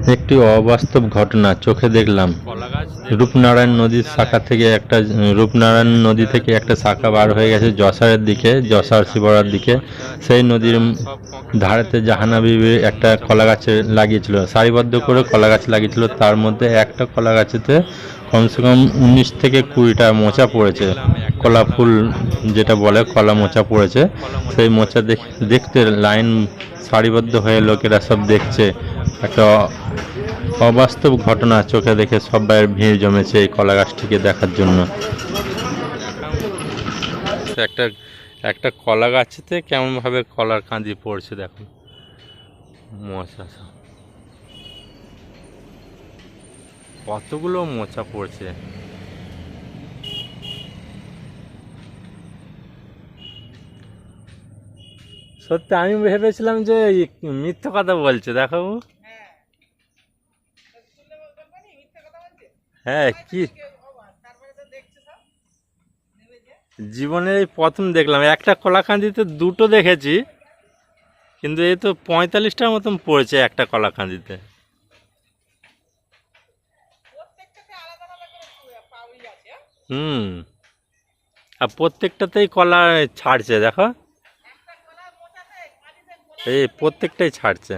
একটি অবাস্তব ঘটনা চোখে দেখলাম। রূপনারায়ণ নদীর শাখা থেকে একটা রূপনারায়ণ নদী থেকে একটা শাখা বার হয়ে গেছে যশোরের দিকে, যশোর শিবরার দিকে। সেই নদীর ধারেতে জাহানা বিবি একটা কলা গাছে লাগিয়েছিল, সারিবদ্ধ করে কলা গাছ লাগিয়েছিল। তার মধ্যে একটা কলা গাছেতে কমসে কম 19 থেকে 20টা মোচা পড়েছে, কলা ফুল যেটা বলে কলা মোচা পড়েছে। সেই মোচা দেখতে লাইন সারিবদ্ধ হয়ে লোকেরা সব দেখছে। একটা অবাস্তব ঘটনা চোখে দেখে সবাই ভিড় জমেছে এই কলা গাছটিকে দেখার জন্য। একটা একটা কলা গাছেতে কেমনভাবে কলার কাঁদি পড়ছে দেখুন, মোচা কতগুলো মোচা পড়ছে। সত্যি আমি ভেবেছিলাম যে মিথ্যে কথা বলছে, দেখো। হ্যাঁ, কি জীবনে এই প্রথম দেখলাম, একটা কলাকান্দিতে দুটো দেখেছি, কিন্তু এই তো 45টার মতন পড়েছে একটা কলাকান্দিতে। হুম, আর প্রত্যেকটাতেই কলা ছাড়ছে দেখো, এই প্রত্যেকটাই ছাড়ছে।